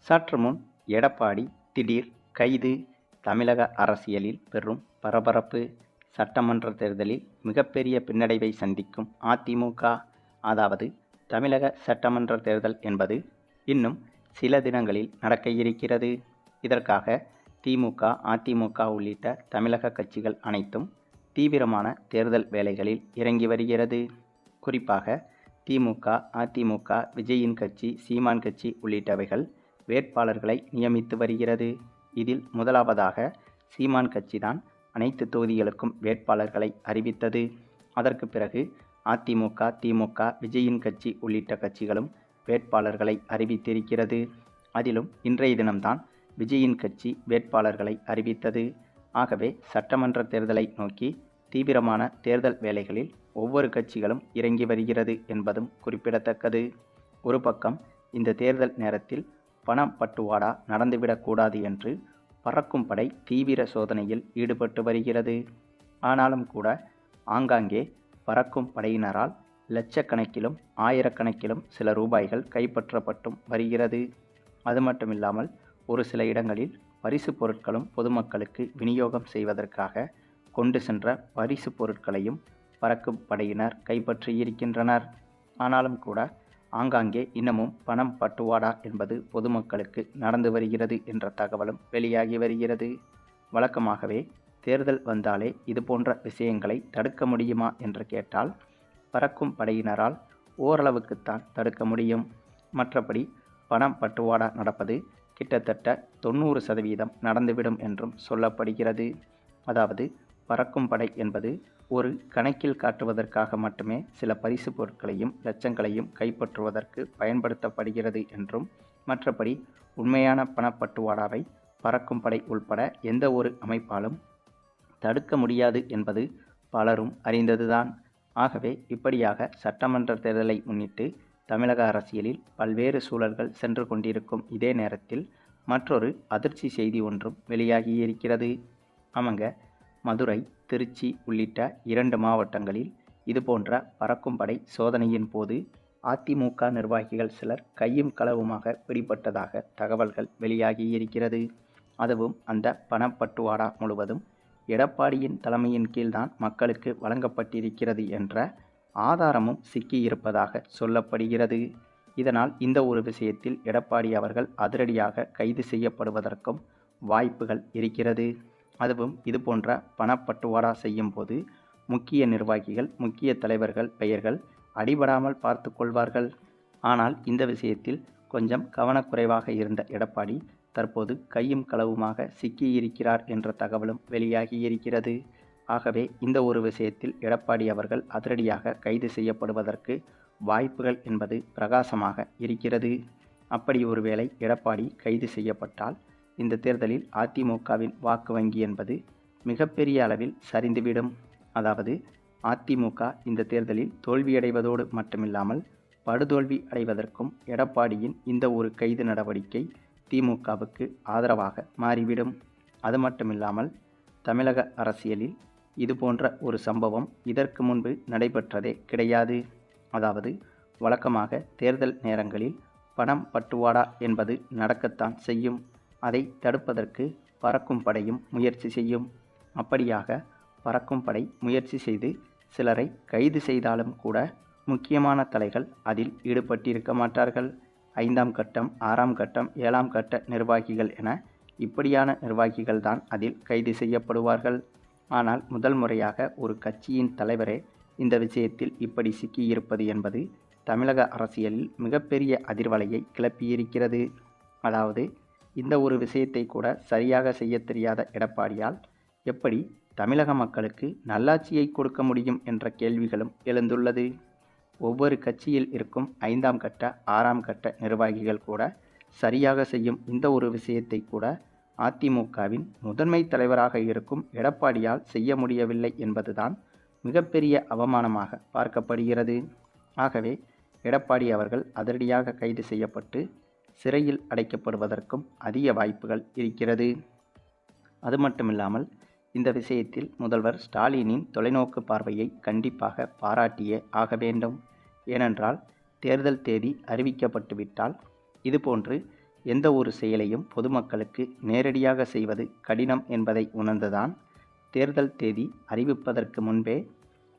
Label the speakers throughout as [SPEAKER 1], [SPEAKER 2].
[SPEAKER 1] சற்று முன் எடப்பாடி திடீர் கைது. தமிழக அரசியலில் பெரும் பரபரப்பு. சட்டமன்ற தேர்தலில் மிகப்பெரிய பின்னடைவை சந்திக்கும் அதிமுக. அதாவது தமிழக சட்டமன்ற தேர்தல் என்பது இன்னும் சில தினங்களில் நடக்க இருக்கிறது. இதற்காக திமுக, அதிமுக உள்ளிட்ட தமிழக கட்சிகள் அனைத்தும் தீவிரமான தேர்தல் வேலைகளில் இறங்கி வருகிறது. குறிப்பாக திமுக, அதிமுக, விஜயின் கட்சி, சீமான் கட்சி உள்ளிட்டவைகள் வேட்பாளர்களை நியமித்து வருகிறது. இதில் முதலாவதாக சீமான் கட்சிதான் அனைத்து தொகுதிகளுக்கும் வேட்பாளர்களை அறிவித்தது. அதற்கு பிறகு அதிமுக, திமுக, விஜயின் கட்சி உள்ளிட்ட கட்சிகளும் வேட்பாளர்களை அறிவித்திருக்கிறது. அதிலும் இன்றைய தினம்தான் விஜயின் கட்சி வேட்பாளர்களை அறிவித்தது. ஆகவே சட்டமன்ற தேர்தலை நோக்கி தீவிரமான தேர்தல் வேலைகளில் ஒவ்வொரு கட்சிகளும் இறங்கி வருகிறது என்பதும் குறிப்பிடத்தக்கது. ஒரு பக்கம் இந்த தேர்தல் நேரத்தில் பணம் பட்டுவாடா நடந்துவிடக்கூடாது என்று பறக்கும் படை தீவிர சோதனையில் ஈடுபட்டு வருகிறது. ஆனாலும் கூட ஆங்காங்கே பறக்கும் படையினரால் லட்சக்கணக்கிலும் ஆயிரக்கணக்கிலும் சில ரூபாய்கள் கைப்பற்றப்பட்டும் வருகிறது. அது மட்டுமில்லாமல் ஒரு சில இடங்களில் பரிசு பொருட்களும் பொதுமக்களுக்கு விநியோகம் செய்வதற்காக கொண்டு சென்ற பரிசு பொருட்களையும் பறக்கும் படையினர் கைப்பற்றியிருக்கின்றனர். ஆனாலும் கூட ஆங்காங்கே இன்னமும் பணம் பட்டுவாடா என்பது பொதுமக்களுக்கு நடந்து வருகிறது என்ற தகவலும் வெளியாகி வருகிறது. வழக்கமாகவே தேர்தல் வந்தாலே இதுபோன்ற விஷயங்களை தடுக்க முடியுமா என்று கேட்டால் பறக்கும் படையினரால் ஓரளவுக்குத்தான் தடுக்க முடியும். மற்றபடி பணம் பட்டுவாடா நடப்பது கிட்டத்தட்ட 90% நடந்துவிடும் என்றும் சொல்லப்படுகிறது. அதாவது பறக்கும் படை என்பது ஒரு கணக்கில் காட்டுவதற்காக மட்டுமே சில பரிசு பொருட்களையும் லட்சங்களையும் கைப்பற்றுவதற்கு பயன்படுத்தப்படுகிறது என்றும், மற்றபடி உண்மையான பணப்பட்டுவாடாவை பறக்கும் படை உள்பட எந்த ஒரு அமைப்பாலும் தடுக்க முடியாது என்பது பலரும் அறிந்ததுதான். ஆகவே இப்படியாக சட்டமன்ற தேர்தலை முன்னிட்டு தமிழக அரசியலில் பல்வேறு சூழல்கள் சென்று கொண்டிருக்கும் இதே நேரத்தில் மற்றொரு அதிர்ச்சி செய்தி ஒன்றும் வெளியாகியிருக்கிறது. ஆமாங்க, மதுரை, திருச்சி உள்ளிட்ட 2 மாவட்டங்களில் இதுபோன்ற பறக்கும் படை சோதனையின் போது அதிமுக நிர்வாகிகள் சிலர் கையும் களவுமாக பிடிபட்டதாக தகவல்கள் வெளியாகியிருக்கிறது. அதுவும் அந்த பணப்பட்டுவாடா முழுவதும் எடப்பாடியின் தலைமையின் கீழ்தான் மக்களுக்கு வழங்கப்பட்டிருக்கிறது என்ற ஆதாரமும் சிக்கியிருப்பதாக சொல்லப்படுகிறது. இதனால் இந்த ஒரு விஷயத்தில் எடப்பாடி அவர்கள் அதிரடியாக கைது செய்யப்படுவதற்கும் வாய்ப்புகள் இருக்கிறது. அதுவும் இதுபோன்ற பணப்பட்டுவாடா செய்யும் போது முக்கிய நிர்வாகிகள், முக்கிய தலைவர்கள் பெயர்கள் அடிபடாமல் பார்த்து கொள்வார்கள். ஆனால் இந்த விஷயத்தில் கொஞ்சம் கவனக்குறைவாக இருந்த எடப்பாடி தற்போது கையும் களவுமாக சிக்கியிருக்கிறார் என்ற தகவலும் வெளியாகியிருக்கிறது. ஆகவே இந்த ஒரு விஷயத்தில் எடப்பாடி அவர்கள் அதிரடியாக கைது செய்யப்படுவதற்கு வாய்ப்புகள் என்பது பிரகாசமாக இருக்கிறது. அப்படி ஒருவேளை எடப்பாடி கைது செய்யப்பட்டால் இந்த தேர்தலில் அதிமுகவின் வாக்கு வங்கி என்பது மிகப்பெரிய அளவில் சரிந்துவிடும். அதாவது அதிமுக இந்த தேர்தலில் தோல்வியடைவதோடு மட்டுமில்லாமல் படுதோல்வி அடைவதற்கும் எடப்பாடியின் இந்த ஒரு கைது நடவடிக்கை திமுகவுக்கு ஆதரவாக மாறிவிடும். அது மட்டுமில்லாமல் தமிழக அரசியலில் இதுபோன்ற ஒரு சம்பவம் இதற்கு முன்பு நடைபெற்றதே கிடையாது. அதாவது வழக்கமாக தேர்தல் நேரங்களில் பணம் பட்டுவாடா என்பது நடக்கத்தான் செய்யும். அதை தடுப்பதற்கு பறக்கும் படையும் முயற்சி செய்யும். அப்படியாக பறக்கும் படை முயற்சி செய்து சிலரை கைது செய்தாலும் கூட முக்கியமான தலைகள் அதில் ஈடுபட்டிருக்க மாட்டார்கள். 5ஆம் கட்டம், 6ஆம் கட்டம், 7ஆம் கட்ட நிர்வாகிகள் என இப்படியான நிர்வாகிகள் தான் அதில் கைது செய்யப்படுவார்கள். ஆனால் முதல் முறையாக ஒரு கட்சியின் தலைவரே இந்த விஷயத்தில் இப்படி சிக்கியிருப்பது என்பது தமிழக அரசியலில் மிகப்பெரிய அதிர்வலையை கிளப்பியிருக்கிறது. அதாவது இந்த ஒரு விஷயத்தை கூட சரியாக செய்ய தெரியாத எடப்பாடியால் எப்படி தமிழக மக்களுக்கு நல்லாட்சியை கொடுக்க முடியும் என்ற கேள்விகளும் எழுந்துள்ளது. ஒவ்வொரு கட்சியில் இருக்கும் 5ஆம் கட்ட, 6ஆம் கட்ட நிர்வாகிகள் கூட சரியாக செய்யும் இந்த ஒரு விஷயத்தை கூட அதிமுகவின் முதன்மை தலைவராக இருக்கும் எடப்பாடியால் செய்ய முடியவில்லை என்பதுதான் மிகப்பெரிய அவமானமாக பார்க்கப்படுகிறது. ஆகவே எடப்பாடி அவர்கள் அதிரடியாக கைது செய்யப்பட்டு சிறையில் அடைக்கப்படுவதற்கும் அதிக வாய்ப்புகள் இருக்கிறது. அது மட்டுமில்லாமல் இந்த விஷயத்தில் முதல்வர் ஸ்டாலினின் தொலைநோக்கு பார்வையை கண்டிப்பாக பாராட்டியே ஆக வேண்டும். ஏனென்றால் தேர்தல் தேதி அறிவிக்கப்பட்டுவிட்டால் இதுபோன்று எந்த ஒரு செயலையும் பொதுமக்களுக்கு நேரடியாக செய்வது கடினம் என்பதை உணர்ந்துதான் தேர்தல் தேதி அறிவிப்பதற்கு முன்பே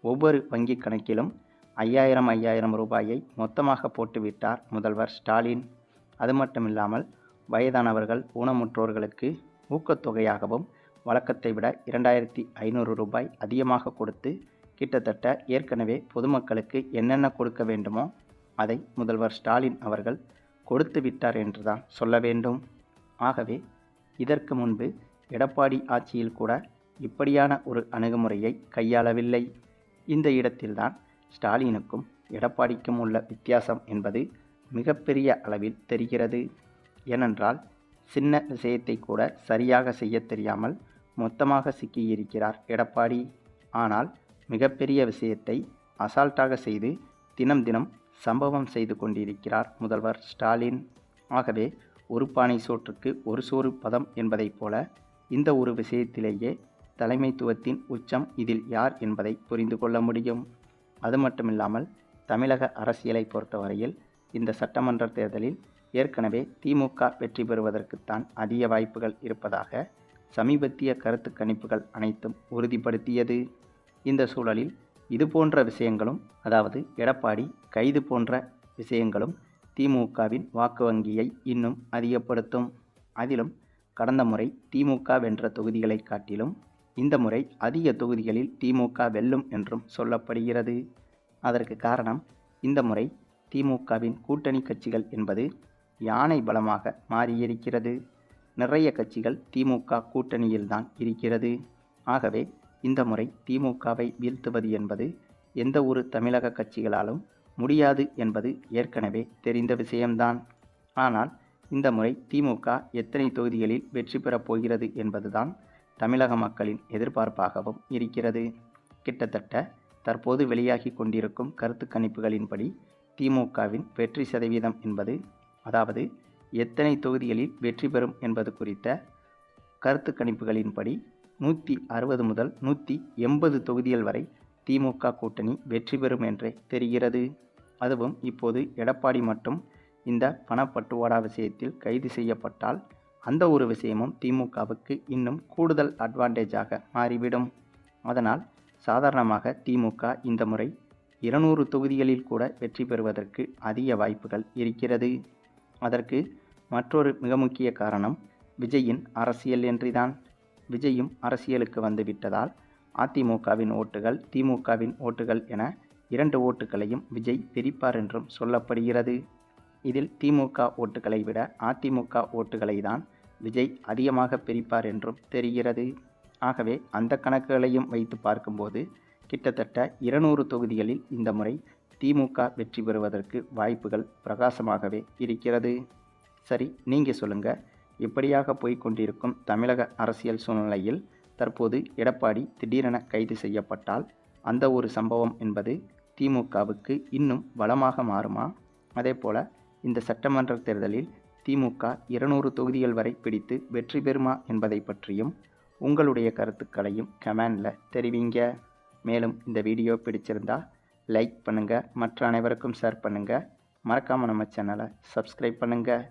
[SPEAKER 1] ஒவ்வொரு வங்கிக் கணக்கிலும் 5000 ரூபாயை மொத்தமாக போட்டுவிட்டார் முதல்வர் ஸ்டாலின். அது மட்டுமில்லாமல் வயதானவர்கள், ஊனமுற்றோர்களுக்கு ஊக்கத்தொகையாகவும் வழக்கத்தை விட 2500 ரூபாய் அதிகமாக கொடுத்து கிட்டத்தட்ட ஏற்கனவே பொதுமக்களுக்கு என்னென்ன கொடுக்க வேண்டுமோ அதை முதல்வர் ஸ்டாலின் அவர்கள் கொடுத்து விட்டார் என்றுதான் சொல்ல வேண்டும். ஆகவே இதற்கு முன்பு எடப்பாடி ஆட்சியில் கூட இப்படியான ஒரு அணுகுமுறையை கையாளவில்லை. இந்த இடத்தில்தான் ஸ்டாலினுக்கும் எடப்பாடிக்கும் உள்ள வித்தியாசம் என்பது மிகப்பெரிய அளவில் தெரிகிறது. ஏனென்றால் சின்ன விஷயத்தை கூட சரியாக செய்ய தெரியாமல் மொத்தமாக சிக்கியிருக்கிறார் எடப்பாடி. ஆனால் மிகப்பெரிய விஷயத்தை அசால்ட்டாக செய்து தினம் தினம் சம்பவம் செய்து கொண்டிருக்கிறார் முதல்வர் ஸ்டாலின். ஆகவே ஒரு பானை சோற்றுக்கு ஒரு சோறு பதம் என்பதைப் போல இந்த ஒரு விஷயத்திலேயே தலைமைத்துவத்தின் உச்சம் இதில் யார் என்பதை புரிந்து கொள்ள முடியும். அது மட்டுமில்லாமல் தமிழக அரசியலை பொறுத்தவரையில் இந்த சட்டமன்ற தேர்தலில் ஏற்கனவே திமுக வெற்றி பெறுவதற்குத்தான் அதிக வாய்ப்புகள் இருப்பதாக சமீபத்திய கருத்து கணிப்புகள் அனைத்தும் உறுதிப்படுத்தியது. இந்த சூழலில் இதுபோன்ற விஷயங்களும், அதாவது எடப்பாடி கைது போன்ற விஷயங்களும் திமுகவின் வாக்கு வங்கியை இன்னும் அதிகப்படுத்தும். அதிலும் கடந்த முறை திமுக வென்ற தொகுதிகளை காட்டிலும் இந்த முறை அதிக தொகுதிகளில் திமுக வெல்லும் என்றும் சொல்லப்படுகிறது. அதற்கு காரணம் இந்த முறை திமுகவின் கூட்டணி கட்சிகள் என்பது யானை பலமாக மாறியிருக்கிறது. நிறைய கட்சிகள் திமுக கூட்டணியில்தான் இருக்கிறது. ஆகவே இந்த முறை திமுகவை வீழ்த்துவது என்பது எந்த ஒரு தமிழக கட்சிகளாலும் முடியாது என்பது ஏற்கனவே தெரிந்த விஷயம்தான். ஆனால் இந்த முறை திமுக எத்தனை தொகுதிகளில் வெற்றி பெறப் போகிறது என்பதுதான் தமிழக மக்களின் எதிர்பார்ப்பாகவும் இருக்கிறது. கிட்டத்தட்ட தற்போது வெளியாகி கொண்டிருக்கும் கருத்து கணிப்புகளின்படி திமுகவின் வெற்றி சதவீதம் என்பது, அதாவது எத்தனை தொகுதிகளில் வெற்றி பெறும் என்பது குறித்த கருத்து கணிப்புகளின்படி 160 முதல் 180 தொகுதிகள் வரை திமுக கூட்டணி வெற்றி பெறும் என்றே தெரிகிறது. அதுவும் இப்போது எடப்பாடி மட்டும் இந்த பணப்பட்டுவாடா விஷயத்தில் கைது செய்யப்பட்டால் அந்த ஒரு விஷயமும் திமுகவுக்கு இன்னும் கூடுதல் அட்வான்டேஜாக மாறிவிடும். அதனால் சாதாரணமாக திமுக இந்த முறை 200 தொகுதிகளில் கூட வெற்றி பெறுவதற்கு அதிக வாய்ப்புகள் இருக்கிறது. அதற்கு மற்றொரு மிக முக்கிய காரணம் விஜயின் அரசியல் என்றுதான். விஜயும் அரசியலுக்கு வந்துவிட்டதால் அதிமுகவின் ஓட்டுகள், திமுகவின் ஓட்டுகள் என 2 ஓட்டுகளையும் விஜய் பிரிப்பார் என்றும் சொல்லப்படுகிறது. இதில் திமுக ஓட்டுகளை விட அதிமுக ஓட்டுகளை தான் விஜய் அதிகமாக பிரிப்பார் என்றும் தெரிகிறது. ஆகவே அந்த கணக்குகளையும் வைத்து பார்க்கும்போது கிட்டத்தட்ட 200 தொகுதிகளில் இந்த முறை திமுக வெற்றி பெறுவதற்கு வாய்ப்புகள் பிரகாசமாகவே இருக்கிறது. சரி, நீங்கள் சொல்லுங்கள், இப்படியாக போய்கொண்டிருக்கும் தமிழக அரசியல் சூழ்நிலையில் தற்போது எடப்பாடி திடீரென கைது செய்யப்பட்டால் அந்த ஒரு சம்பவம் என்பது திமுகவுக்கு இன்னும் பலமாக மாறுமா? அதேபோல் இந்த சட்டமன்ற தேர்தலில் திமுக 200 தொகுதிகள் வரை பிடித்து வெற்றி பெறுமா என்பதை பற்றியும் உங்களுடைய கருத்துக்களையும் கமெண்டில் தெரிவிங்க. மேலும் இந்த வீடியோ பிடிச்சிருந்தா லைக் பண்ணுங்கள், மற்ற அனைவருக்கும் ஷேர் பண்ணுங்கள், மறக்காமல் நம்ம சேனலை சப்ஸ்கிரைப் பண்ணுங்கள்.